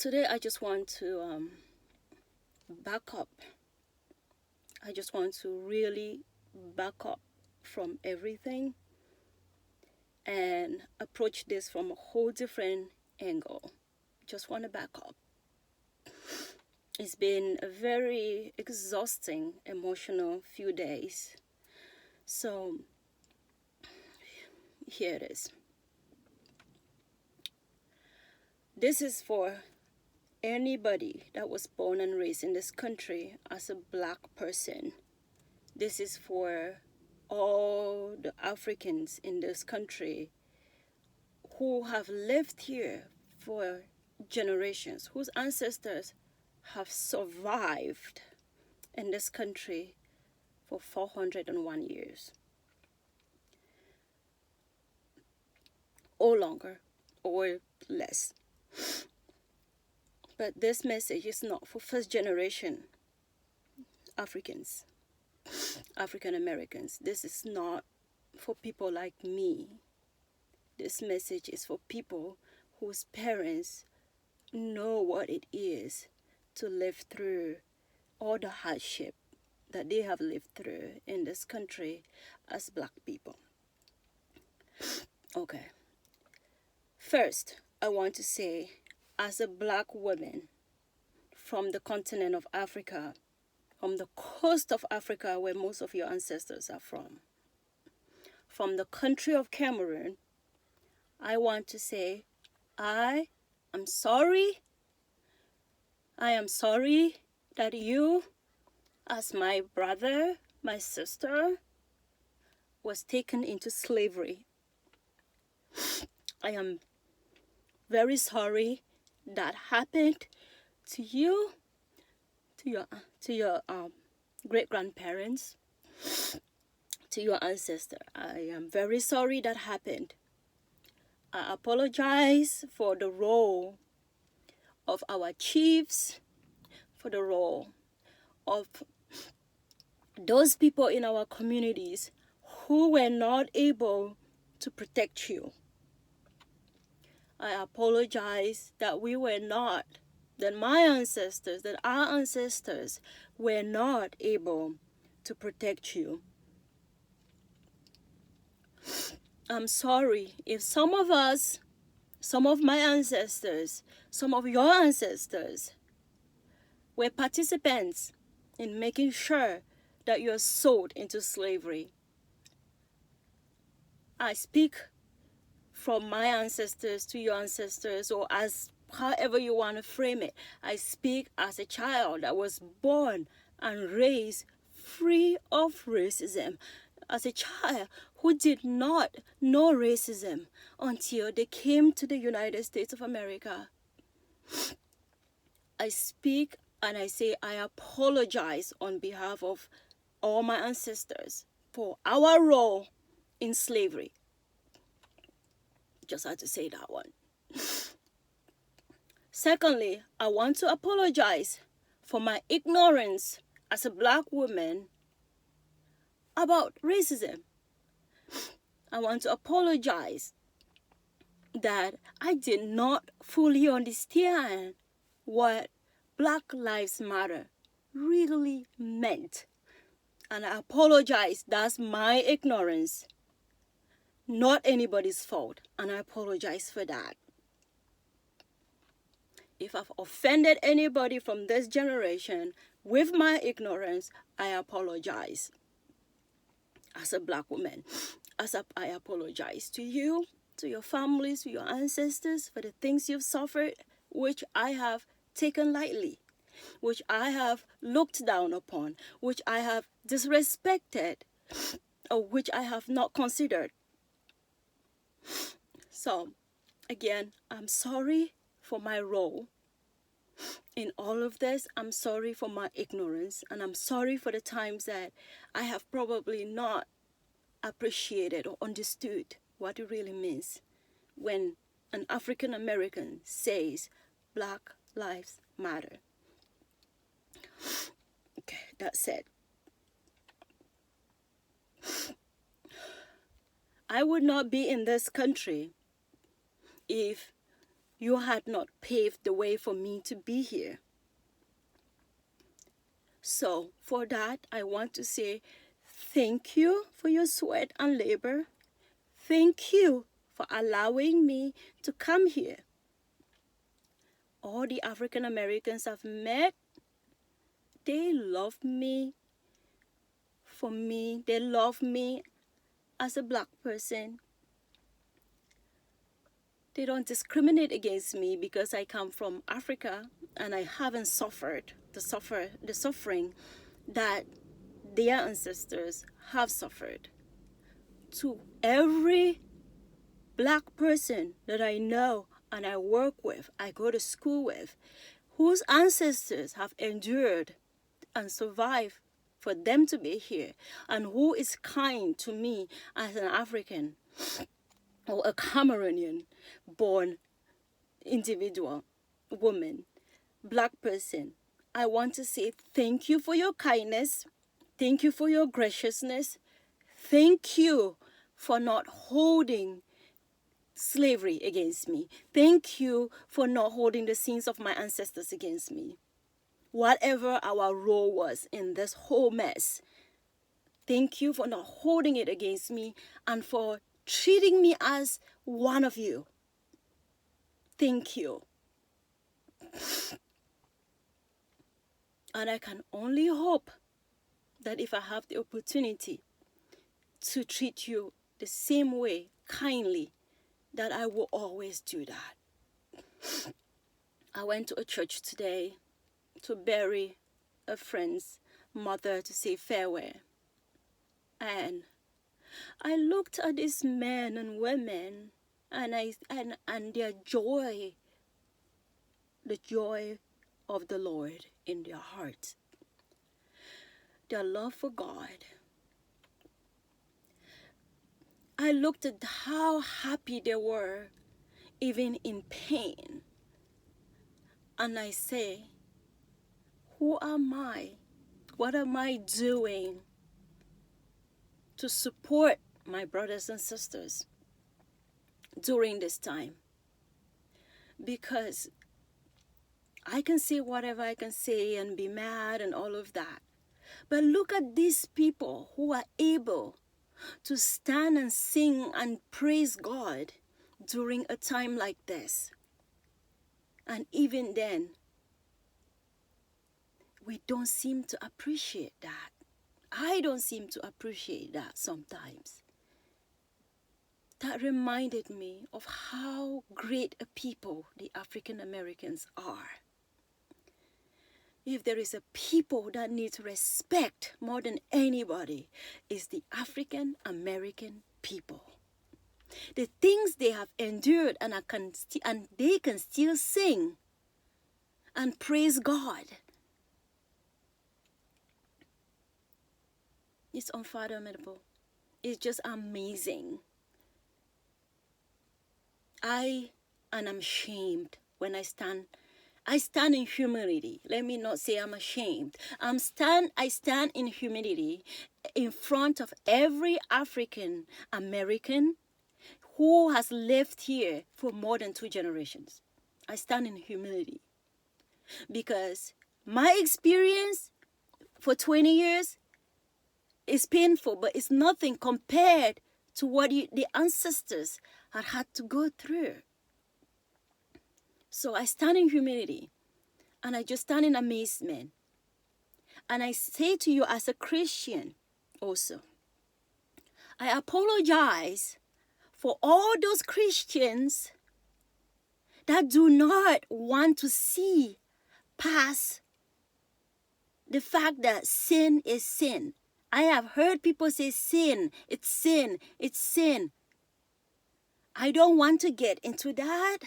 Today I just want to back up. I just want to really back up from everything and approach this from a whole different angle. Just want to back up. It's been a very exhausting, emotional few days. So here it is. This is for anybody that was born and raised in this country as a black person. This is for all the Africans in this country who have lived here for generations, whose ancestors have survived in this country for 401 years or longer or less. But this message is not for first generation Africans, African Americans. This is not for people like me. This message is for people whose parents know what it is to live through all the hardship that they have lived through in this country as black people. Okay. First, I want to say, as a black woman from the continent of Africa, from the coast of Africa where most of your ancestors are from the country of Cameroon, I want to say, I am sorry. I am sorry that you, as my brother, my sister, was taken into slavery. I am very sorry that happened to you, to your great-grandparents, to your ancestor. I am very sorry that happened. I apologize for the role of our chiefs, for the role of those people in our communities who were not able to protect you. I apologize that our ancestors were not able to protect you. I'm sorry if some of us, some of my ancestors, some of your ancestors were participants in making sure that you're sold into slavery. I speak from my ancestors to your ancestors, or as however you want to frame it. I speak as a child that was born and raised free of racism, as a child who did not know racism until they came to the United States of America. I speak and I say I apologize on behalf of all my ancestors for our role in slavery. Just had to say that one. Secondly, I want to apologize for my ignorance as a black woman about racism. I want to apologize that I did not fully understand what Black Lives Matter really meant. And I apologize. That's my ignorance. Not anybody's fault. And I apologize for that. If I've offended anybody from this generation with my ignorance, I apologize. As a black woman, I apologize to you, to your families, to your ancestors for the things you've suffered, which I have taken lightly, which I have looked down upon, which I have disrespected, or which I have not considered. So, again, I'm sorry for my role in all of this. I'm sorry for my ignorance, and I'm sorry for the times that I have probably not appreciated or understood what it really means when an African American says Black Lives Matter. Okay, that's it. I would not be in this country if you had not paved the way for me to be here. So for that, I want to say thank you for your sweat and labor. Thank you for allowing me to come here. All the African Americans I've met, they love me for me. They love me as a black person. They don't discriminate against me because I come from Africa and I haven't suffered the suffering that their ancestors have suffered. To every black person that I know and I work with, I go to school with, whose ancestors have endured and survived for them to be here, and who is kind to me as an African or a Cameroonian born individual, woman, black person, I want to say thank you for your kindness. Thank you for your graciousness. Thank you for not holding slavery against me. Thank you for not holding the sins of my ancestors against me. Whatever our role was in this whole mess, thank you for not holding it against me and for treating me as one of you. Thank you. And I can only hope that if I have the opportunity to treat you the same way, kindly, that I will always do that. I went to a church today to bury a friend's mother, to say farewell. And I looked at these men and women and their joy, the joy of the Lord in their hearts, their love for God. I looked at how happy they were, even in pain. And I say, who am I? What am I doing to support my brothers and sisters during this time? Because I can say whatever I can say and be mad and all of that. But look at these people who are able to stand and sing and praise God during a time like this. And even then, we don't seem to appreciate that. I don't seem to appreciate that sometimes. That reminded me of how great a people the African Americans are. If there is a people that needs respect more than anybody, it's the African American people. The things they have endured and they can still sing and praise God. It's unfathomable. It's just amazing. I'm ashamed when I stand in humility. Let me not say I'm ashamed. I stand in humility in front of every African American who has lived here for more than 2 generations. I stand in humility because my experience for 20 years is painful, but it's nothing compared to what the ancestors had to go through. So I stand in humility, and I just stand in amazement. And I say to you as a Christian also, I apologize for all those Christians that do not want to see past the fact that sin is sin. I have heard people say sin, it's sin, it's sin. I don't want to get into that.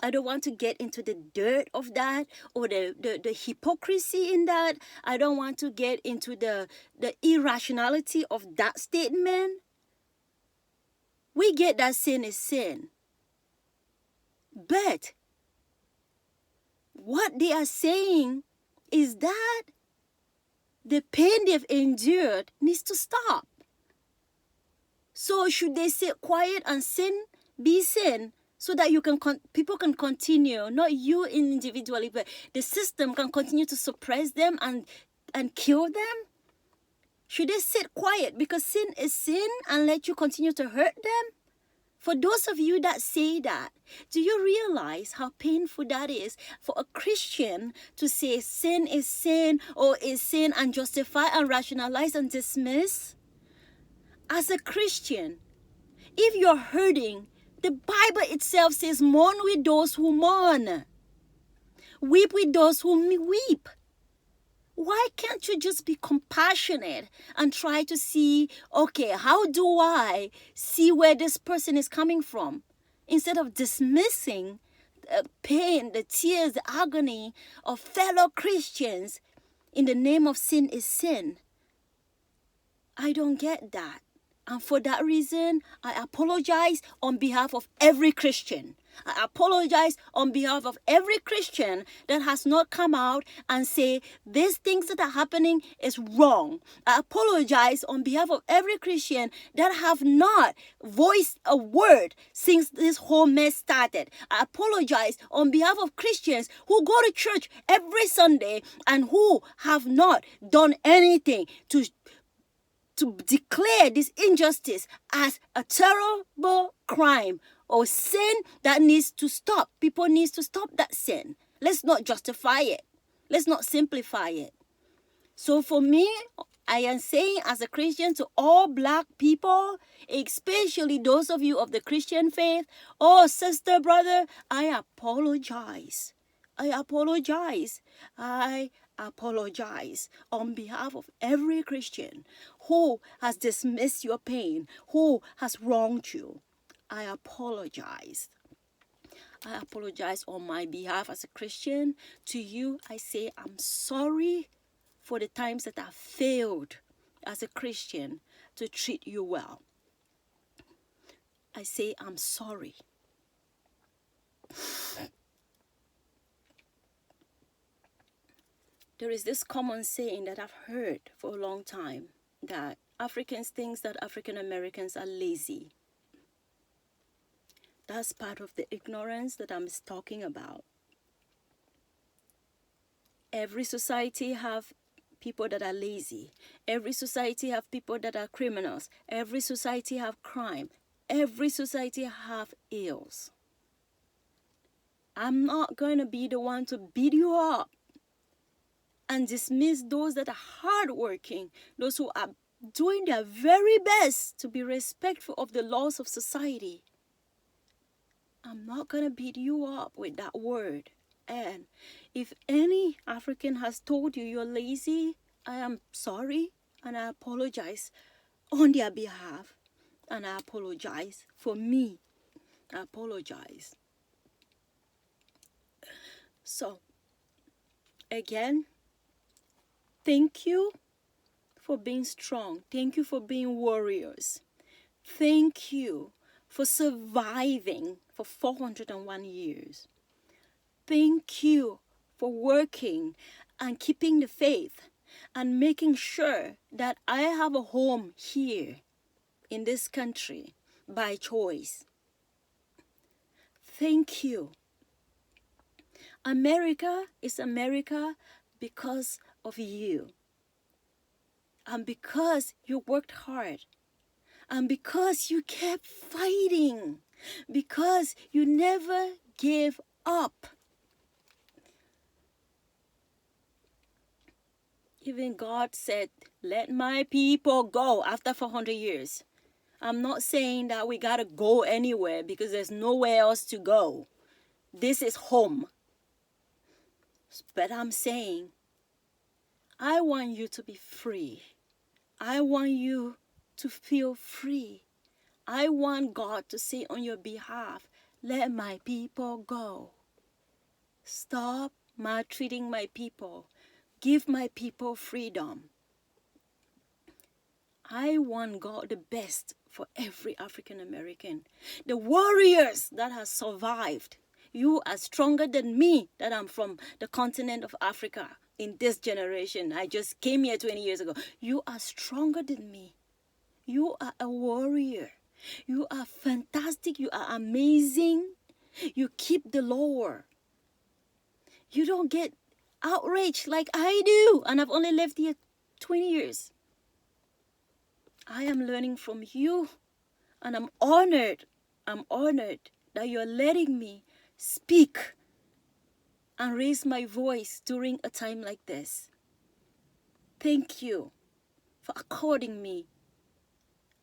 I don't want to get into the dirt of that or the hypocrisy in that. I don't want to get into the irrationality of that statement. We get that sin is sin. But what they are saying is that the pain they've endured needs to stop. So should they sit quiet and sin, be sin, so that people can continue, not you individually, but the system can continue to suppress them and kill them? Should they sit quiet because sin is sin and let you continue to hurt them? For those of you that say that, do you realize how painful that is for a Christian to say sin is sin or is sin and justify and rationalize and dismiss? As a Christian, if you're hurting, the Bible itself says, mourn with those who mourn. Weep with those who weep. Why can't you just be compassionate and try to see, okay, how do I see where this person is coming from? Instead of dismissing the pain, the tears, the agony of fellow Christians in the name of sin is sin. I don't get that. And for that reason, I apologize on behalf of every Christian. I apologize on behalf of every Christian that has not come out and say these things that are happening is wrong. I apologize on behalf of every Christian that have not voiced a word since this whole mess started. I apologize on behalf of Christians who go to church every Sunday and who have not done anything to declare this injustice as a terrible crime or sin that needs to stop. People need to stop that sin. Let's not justify it. Let's not simplify it. So for me, I am saying as a Christian to all black people, especially those of you of the Christian faith, oh sister, brother, I apologize. I apologize. I apologize on behalf of every Christian who has dismissed your pain, who has wronged you. I apologize. I apologize on my behalf as a Christian. To you, I say I'm sorry for the times that I failed as a Christian to treat you well. I say I'm sorry. There is this common saying that I've heard for a long time, that Africans think that African Americans are lazy. That's part of the ignorance that I'm talking about. Every society have people that are lazy. Every society have people that are criminals. Every society have crime. Every society have ills. I'm not going to be the one to beat you up and dismiss those that are hardworking, those who are doing their very best to be respectful of the laws of society. I'm not going to beat you up with that word. And if any African has told you you're lazy, I am sorry and I apologize on their behalf. And I apologize for me. I apologize. So, again, thank you for being strong. Thank you for being warriors. Thank you for surviving for 401 years. Thank you for working and keeping the faith and making sure that I have a home here in this country by choice. Thank you. America is America because of you. And because you worked hard. And because you kept fighting. Because you never gave up. Even God said, let my people go after 400 years. I'm not saying that we gotta go anywhere because there's nowhere else to go. This is home. But I'm saying, I want you to be free. I want you to feel free. I want God to say on your behalf, let my people go. Stop maltreating my people. Give my people freedom. I want God the best for every African American. The warriors that have survived. You are stronger than me, that I'm from the continent of Africa in this generation. I just came here 20 years ago. You are stronger than me. You are a warrior. You are fantastic. You are amazing. You keep the law. You don't get outraged like I do. And I've only lived here 20 years. I am learning from you. And I'm honored. I'm honored that you're letting me speak and raise my voice during a time like this. Thank you for according me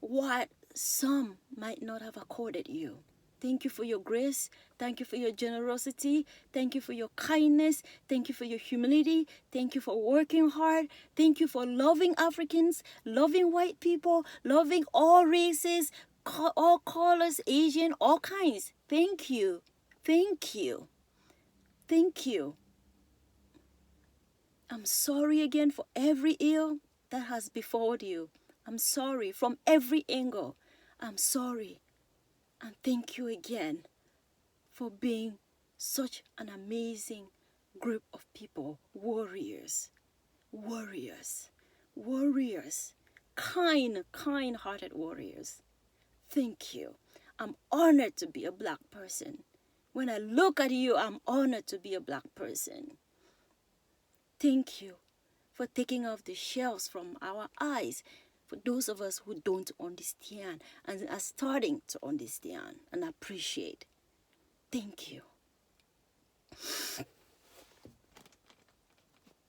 what some might not have accorded you. Thank you for your grace. Thank you for your generosity. Thank you for your kindness. Thank you for your humility. Thank you for working hard. Thank you for loving Africans, loving white people, loving all races, all colors, Asian, all kinds. Thank you. Thank you. Thank you. I'm sorry again for every ill that has befallen you. I'm sorry from every angle. I'm sorry. And thank you again for being such an amazing group of people. Warriors. Warriors. Warriors. Kind-hearted warriors. Thank you. I'm honored to be a black person. When I look at you, I'm honored to be a black person. Thank you for taking off the shells from our eyes for those of us who don't understand and are starting to understand and appreciate. Thank you.